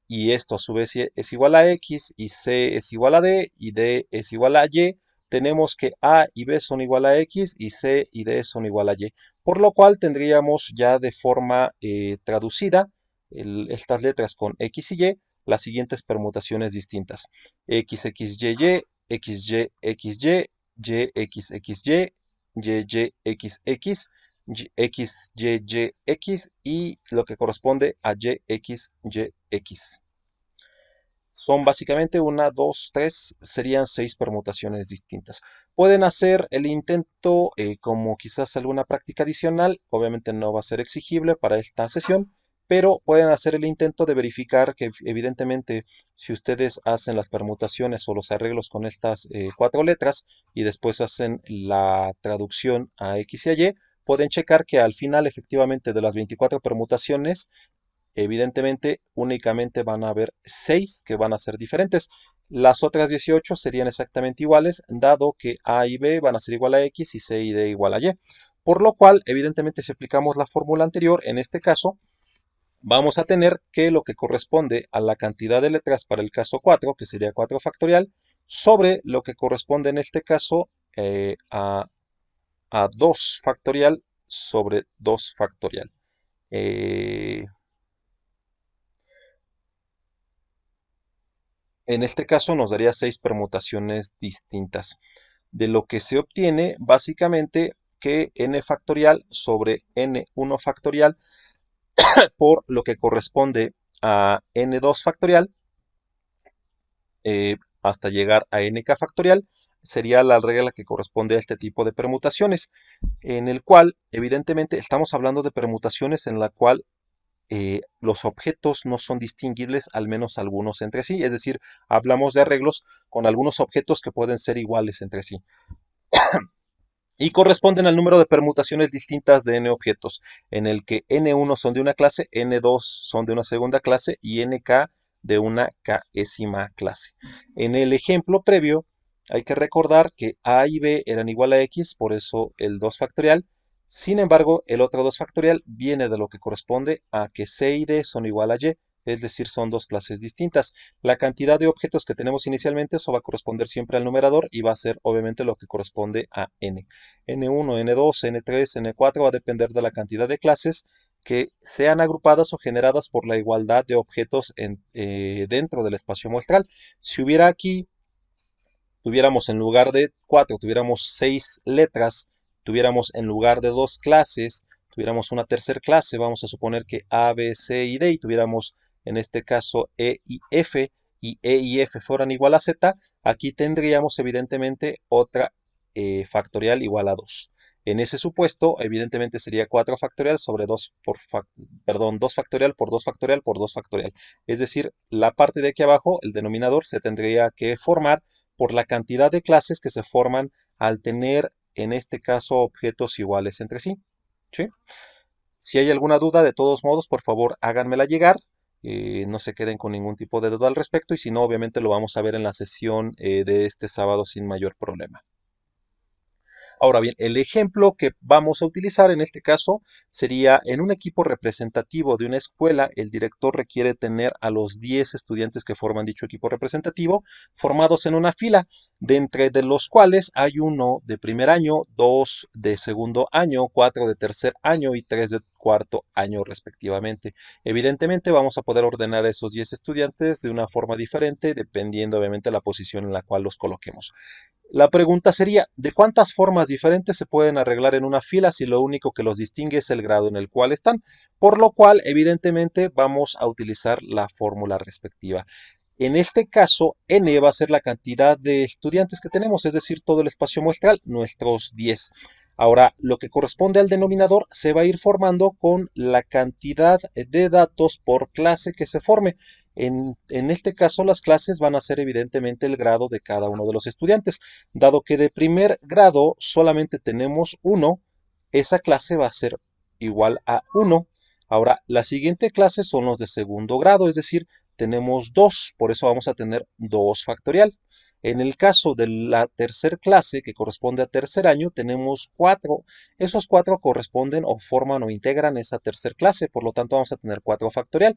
y esto a su vez es igual a X y C es igual a D y D es igual a Y, tenemos que A y B son igual a X y C y D son igual a Y. Por lo cual tendríamos ya de forma traducida estas letras con X y Y las siguientes permutaciones distintas. XXYY, XY, XY, YXXY, YYXX, XYYX y lo que corresponde a YXYX. Son básicamente una, dos, tres, serían 6 permutaciones distintas. Pueden hacer el intento como quizás alguna práctica adicional, obviamente no va a ser exigible para esta sesión, pero pueden hacer el intento de verificar que evidentemente si ustedes hacen las permutaciones o los arreglos con estas cuatro letras y después hacen la traducción a X y a Y, pueden checar que al final efectivamente de las 24 permutaciones evidentemente únicamente van a haber 6 que van a ser diferentes. Las otras 18 serían exactamente iguales, dado que A y B van a ser igual a X y C y D igual a Y. Por lo cual, evidentemente, si aplicamos la fórmula anterior, en este caso, vamos a tener que lo que corresponde a la cantidad de letras para el caso 4, que sería 4 factorial, sobre lo que corresponde en este caso a 2 factorial sobre 2 factorial. En este caso nos daría 6 permutaciones distintas, de lo que se obtiene básicamente que n factorial sobre n1 factorial por lo que corresponde a n2 factorial hasta llegar a nk factorial sería la regla que corresponde a este tipo de permutaciones, en el cual evidentemente estamos hablando de permutaciones en la cual los objetos no son distinguibles, al menos algunos entre sí, es decir, hablamos de arreglos con algunos objetos que pueden ser iguales entre sí y corresponden al número de permutaciones distintas de n objetos, en el que n1 son de una clase, n2 son de una segunda clase y nk de una késima clase. En el ejemplo previo, hay que recordar que a y b eran igual a x, por eso el 2 factorial. Sin embargo, el otro 2 factorial viene de lo que corresponde a que c y d son igual a y, es decir, son dos clases distintas. La cantidad de objetos que tenemos inicialmente, eso va a corresponder siempre al numerador y va a ser obviamente lo que corresponde a n. N1, N2, N3, N4 va a depender de la cantidad de clases que sean agrupadas o generadas por la igualdad de objetos dentro del espacio muestral. Si hubiera aquí, tuviéramos en lugar de 4, tuviéramos 6 letras, tuviéramos en lugar de 2 clases, tuviéramos una tercera clase, vamos a suponer que A, B, C y D, y tuviéramos en este caso E y F fueran igual a Z, aquí tendríamos evidentemente otra factorial igual a 2. En ese supuesto, evidentemente sería 4 factorial sobre 2 2 factorial por 2 factorial por 2 factorial. Es decir, la parte de aquí abajo, el denominador, se tendría que formar por la cantidad de clases que se forman al tener, en este caso, objetos iguales entre sí. ¿Sí? Si hay alguna duda, de todos modos, por favor, háganmela llegar. No se queden con ningún tipo de duda al respecto y si no, obviamente lo vamos a ver en la sesión de este sábado sin mayor problema. Ahora bien, el ejemplo que vamos a utilizar en este caso sería en un equipo representativo de una escuela, el director requiere tener a los 10 estudiantes que forman dicho equipo representativo formados en una fila, de entre de los cuales hay uno de primer año, 2 de segundo año, 4 de tercer año y 3 de cuarto año respectivamente. Evidentemente vamos a poder ordenar a esos 10 estudiantes de una forma diferente dependiendo obviamente de la posición en la cual los coloquemos. La pregunta sería, ¿de cuántas formas diferentes se pueden arreglar en una fila si lo único que los distingue es el grado en el cual están? Por lo cual, evidentemente, vamos a utilizar la fórmula respectiva. En este caso, n va a ser la cantidad de estudiantes que tenemos, es decir, todo el espacio muestral, nuestros 10. Ahora, lo que corresponde al denominador se va a ir formando con la cantidad de datos por clase que se forme. En este caso, las clases van a ser evidentemente el grado de cada uno de los estudiantes. Dado que de primer grado solamente tenemos uno, esa clase va a ser igual a 1. Ahora, la siguiente clase son los de segundo grado, es decir, tenemos 2, por eso vamos a tener 2 factorial. En el caso de la tercer clase, que corresponde a tercer año, tenemos 4. Esos 4 corresponden o forman o integran esa tercer clase, por lo tanto vamos a tener 4 factorial.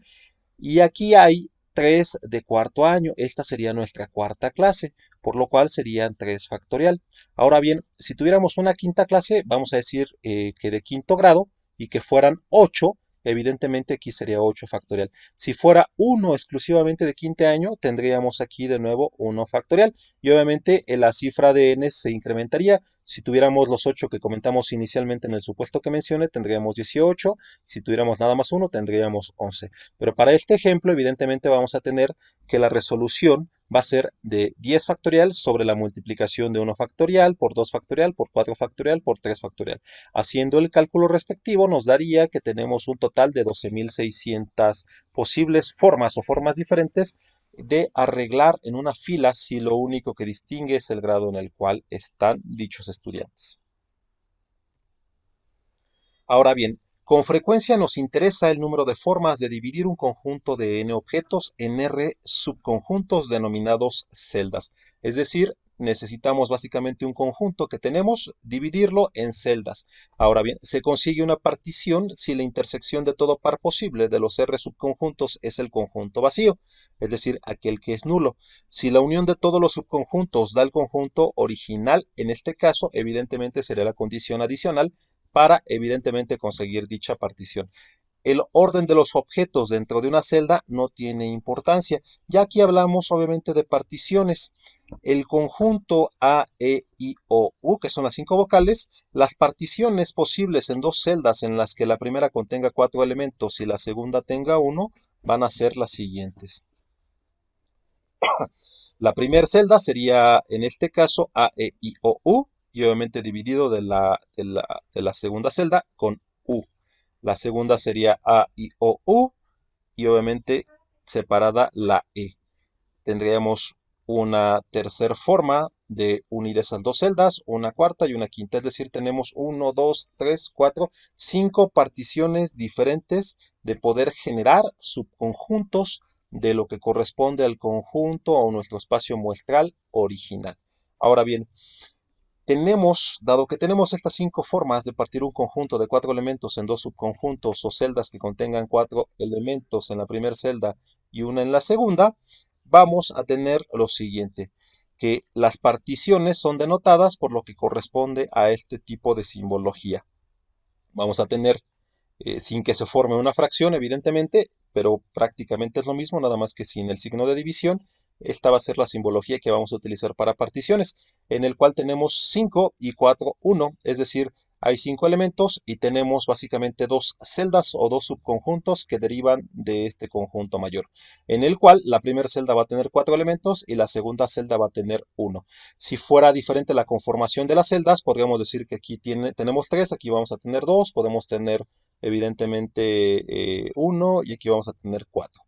Y aquí hay 3 de cuarto año. Esta sería nuestra cuarta clase, por lo cual serían 3 factorial. Ahora bien, si tuviéramos una quinta clase, vamos a decir que de quinto grado y que fueran 8, evidentemente aquí sería 8 factorial. Si fuera 1 exclusivamente de quinto año, tendríamos aquí de nuevo 1 factorial. Y obviamente la cifra de n se incrementaría. Si tuviéramos los 8 que comentamos inicialmente en el supuesto que mencioné, tendríamos 18. Si tuviéramos nada más 1, tendríamos 11. Pero para este ejemplo, evidentemente vamos a tener que la resolución va a ser de 10 factorial sobre la multiplicación de 1 factorial por 2 factorial por 4 factorial por 3 factorial. Haciendo el cálculo respectivo nos daría que tenemos un total de 12.600 posibles formas o formas diferentes de arreglar en una fila si lo único que distingue es el grado en el cual están dichos estudiantes. Ahora bien, con frecuencia nos interesa el número de formas de dividir un conjunto de n objetos en r subconjuntos denominados celdas. Es decir, necesitamos básicamente un conjunto que tenemos, dividirlo en celdas. Ahora bien, se consigue una partición si la intersección de todo par posible de los r subconjuntos es el conjunto vacío, es decir, aquel que es nulo. Si la unión de todos los subconjuntos da el conjunto original, en este caso, evidentemente sería la condición adicional para evidentemente conseguir dicha partición. El orden de los objetos dentro de una celda no tiene importancia. Ya aquí hablamos obviamente de particiones. El conjunto A, E, I, O, U, que son las 5 vocales, las particiones posibles en dos celdas en las que la primera contenga 4 elementos y la segunda tenga 1, van a ser las siguientes. La primera celda sería, en este caso, A, E, I, O, U, y obviamente dividido de la segunda celda con U. La segunda sería A, I, O, U, y obviamente separada la E. Tendríamos una tercera forma de unir esas dos celdas, una cuarta y una quinta, es decir, tenemos 1, 2, 3, 4, 5 particiones diferentes de poder generar subconjuntos de lo que corresponde al conjunto o nuestro espacio muestral original. Ahora bien, dado que tenemos estas 5 formas de partir un conjunto de 4 elementos en dos subconjuntos o celdas que contengan 4 elementos en la primera celda y una en la segunda, vamos a tener lo siguiente, que las particiones son denotadas por lo que corresponde a este tipo de simbología. Vamos a tener sin que se forme una fracción, evidentemente, pero prácticamente es lo mismo, nada más que sin el signo de división. Esta va a ser la simbología que vamos a utilizar para particiones, en el cual tenemos 5 y 4, 1, es decir, hay 5 elementos y tenemos básicamente dos celdas o dos subconjuntos que derivan de este conjunto mayor, en el cual la primera celda va a tener 4 elementos y la segunda celda va a tener 1. Si fuera diferente la conformación de las celdas, podríamos decir que aquí tenemos 3, aquí vamos a tener 2, podemos tener evidentemente 1 y aquí vamos a tener 4.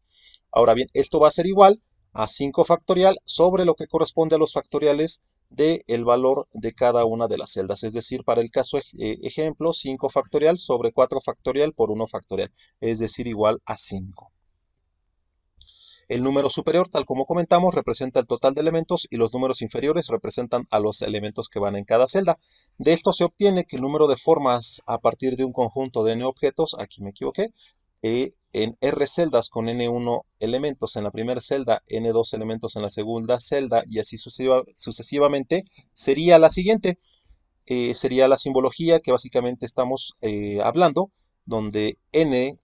Ahora bien, esto va a ser igual a 5 factorial sobre lo que corresponde a los factoriales del valor de cada una de las celdas. Es decir, para el caso ejemplo, 5 factorial sobre 4 factorial por 1 factorial. Es decir, igual a 5. El número superior, tal como comentamos, representa el total de elementos y los números inferiores representan a los elementos que van en cada celda. De esto se obtiene que el número de formas a partir de un conjunto de n objetos, aquí me equivoqué, en R celdas con N1 elementos en la primera celda, N2 elementos en la segunda celda y así sucesivamente, sería la siguiente. Sería la simbología que básicamente estamos hablando, donde N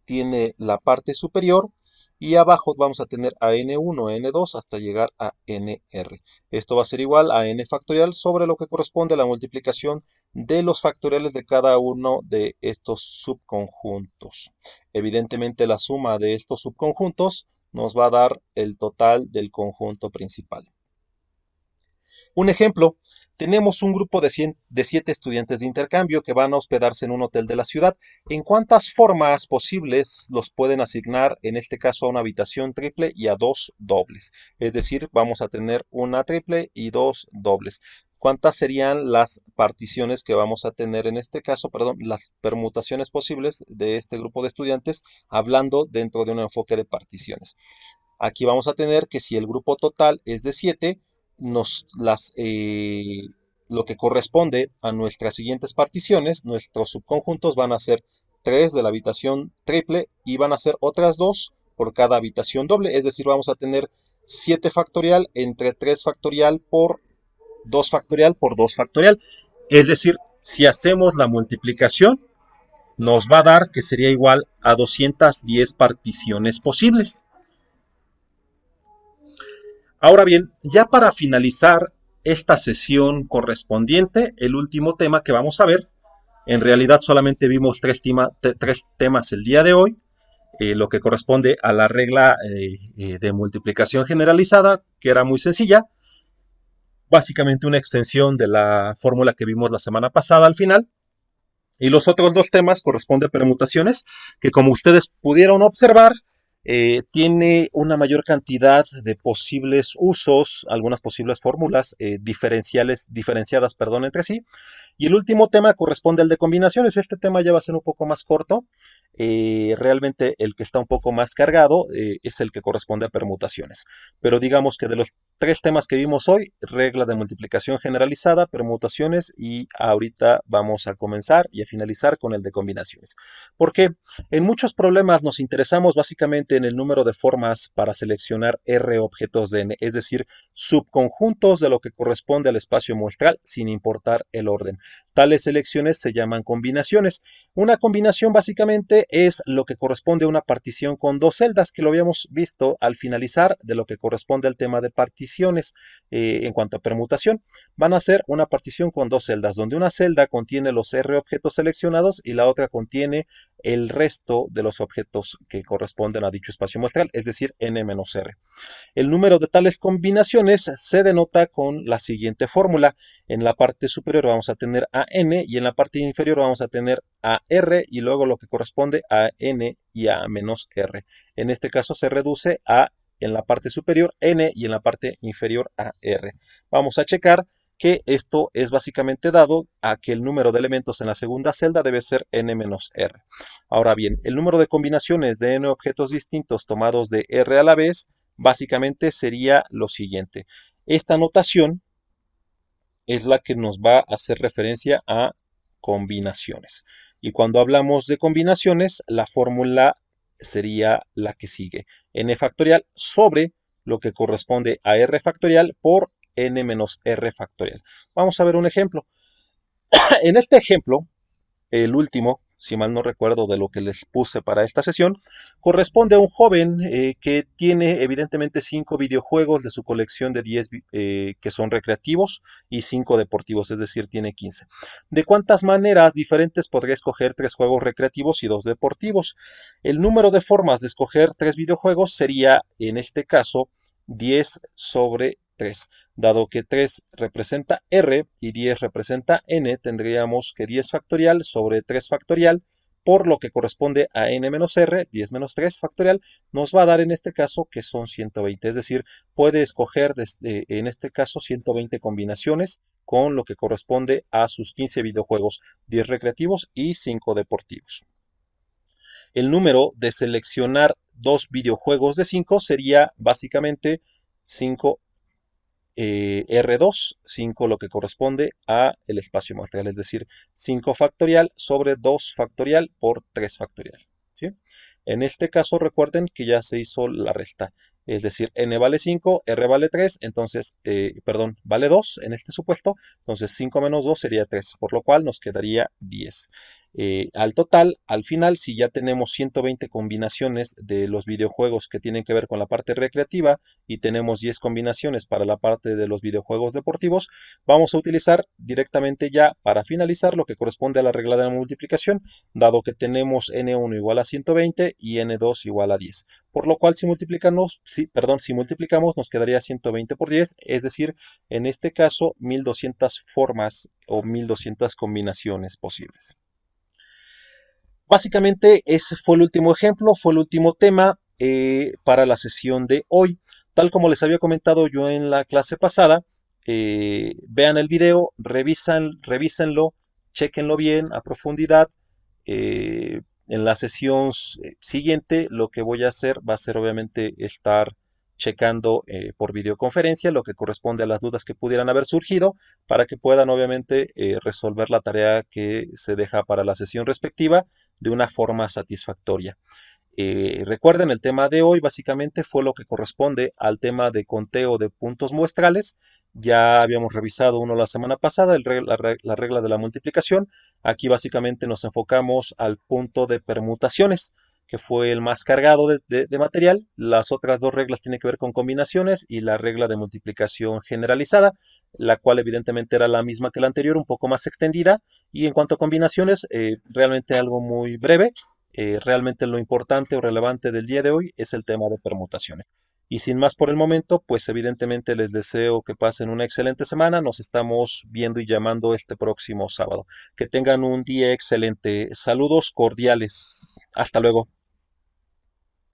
tiene la parte superior y abajo vamos a tener a n1, n2 hasta llegar a nr. Esto va a ser igual a n factorial sobre lo que corresponde a la multiplicación de los factoriales de cada uno de estos subconjuntos. Evidentemente la suma de estos subconjuntos nos va a dar el total del conjunto principal. Un ejemplo, Tenemos un grupo de 7 estudiantes de intercambio que van a hospedarse en un hotel de la ciudad. ¿En cuántas formas posibles los pueden asignar, en este caso a una habitación triple y a 2 dobles? Es decir, vamos a tener una triple y 2 dobles. ¿Cuántas serían las particiones que vamos a tener en este caso, perdón, las permutaciones posibles de este grupo de estudiantes, hablando dentro de un enfoque de particiones? Aquí vamos a tener que si el grupo total es de 7, lo que corresponde a nuestras siguientes particiones, nuestros subconjuntos van a ser 3 de la habitación triple y van a ser otras 2 por cada habitación doble. Es decir, vamos a tener 7 factorial entre 3 factorial por 2 factorial por 2 factorial. Es decir, si hacemos la multiplicación, nos va a dar que sería igual a 210 particiones posibles. Ahora bien, ya para finalizar esta sesión correspondiente, el último tema que vamos a ver, en realidad solamente vimos tres temas el día de hoy, lo que corresponde a la regla de multiplicación generalizada, que era muy sencilla, básicamente una extensión de la fórmula que vimos la semana pasada al final, y los otros dos temas corresponden a permutaciones, que como ustedes pudieron observar, tiene una mayor cantidad de posibles usos, algunas posibles fórmulas diferenciadas, perdón, entre sí. Y el último tema corresponde al de combinaciones. Este tema ya va a ser un poco más corto. Realmente el que está un poco más cargado es el que corresponde a permutaciones. Pero digamos que de los tres temas que vimos hoy, regla de multiplicación generalizada, permutaciones, y ahorita vamos a comenzar y a finalizar con el de combinaciones. Porque en muchos problemas nos interesamos básicamente en el número de formas para seleccionar R objetos de N, es decir, subconjuntos de lo que corresponde al espacio muestral sin importar el orden. Tales selecciones se llaman combinaciones. Una combinación básicamente es lo que corresponde a una partición con dos celdas, que lo habíamos visto al finalizar de lo que corresponde al tema de particiones. En cuanto a permutación, van a ser una partición con dos celdas, donde una celda contiene los R objetos seleccionados y la otra contiene el resto de los objetos que corresponden a dicho espacio muestral, es decir, n-r. El número de tales combinaciones se denota con la siguiente fórmula. En la parte superior vamos a tener a n y en la parte inferior vamos a tener a r y luego lo que corresponde a n y a menos r. En este caso se reduce a en la parte superior n y en la parte inferior a r. Vamos a checar que esto es básicamente dado a que el número de elementos en la segunda celda debe ser n menos r. Ahora bien, el número de combinaciones de n objetos distintos tomados de r a la vez básicamente sería lo siguiente. Esta notación es la que nos va a hacer referencia a combinaciones. Y cuando hablamos de combinaciones, la fórmula sería la que sigue. N factorial sobre lo que corresponde a R factorial por N menos R factorial. Vamos a ver un ejemplo. En este ejemplo, el último, si mal no recuerdo de lo que les puse para esta sesión, corresponde a un joven que tiene evidentemente 5 videojuegos de su colección de 10 que son recreativos y 5 deportivos, es decir, tiene 15. ¿De cuántas maneras diferentes podría escoger 3 juegos recreativos y 2 deportivos? El número de formas de escoger 3 videojuegos sería, en este caso, 10 sobre 3. Dado que 3 representa R y 10 representa N, tendríamos que 10 factorial sobre 3 factorial, por lo que corresponde a N menos R, 10 menos 3 factorial, nos va a dar en este caso que son 120. Es decir, puede escoger en este caso 120 combinaciones con lo que corresponde a sus 15 videojuegos, 10 recreativos y 5 deportivos. El número de seleccionar 2 videojuegos de 5 sería básicamente 5 R2, 5 lo que corresponde a el espacio muestral, es decir, 5 factorial sobre 2 factorial por 3 factorial. ¿Sí? En este caso recuerden que ya se hizo la resta, es decir, n vale 5, r vale 3, entonces, vale 2 en este supuesto, entonces 5 menos 2 sería 3, por lo cual nos quedaría 10. al total, al final, si ya tenemos 120 combinaciones de los videojuegos que tienen que ver con la parte recreativa y tenemos 10 combinaciones para la parte de los videojuegos deportivos, vamos a utilizar directamente ya para finalizar lo que corresponde a la regla de la multiplicación, dado que tenemos n1 igual a 120 y n2 igual a 10. Por lo cual, si multiplicamos, nos quedaría 120 por 10, es decir, en este caso, 1200 formas o 1200 combinaciones posibles. Básicamente ese fue el último ejemplo, fue el último tema para la sesión de hoy. Tal como les había comentado yo en la clase pasada, vean el video, revísenlo, chequenlo bien a profundidad. En la sesión siguiente lo que voy a hacer va a ser obviamente estar checando por videoconferencia lo que corresponde a las dudas que pudieran haber surgido para que puedan obviamente resolver la tarea que se deja para la sesión respectiva de una forma satisfactoria. Recuerden, el tema de hoy básicamente fue lo que corresponde al tema de conteo de puntos muestrales. Ya habíamos revisado uno la semana pasada, la regla de la multiplicación. Aquí básicamente nos enfocamos al punto de permutaciones, que fue el más cargado de material. Las otras dos reglas tienen que ver con combinaciones y la regla de multiplicación generalizada, la cual evidentemente era la misma que la anterior, un poco más extendida. Y en cuanto a combinaciones, realmente algo muy breve. Realmente lo importante o relevante del día de hoy es el tema de permutaciones. Y sin más por el momento, pues evidentemente les deseo que pasen una excelente semana. Nos estamos viendo y llamando este próximo sábado. Que tengan un día excelente. Saludos cordiales. Hasta luego.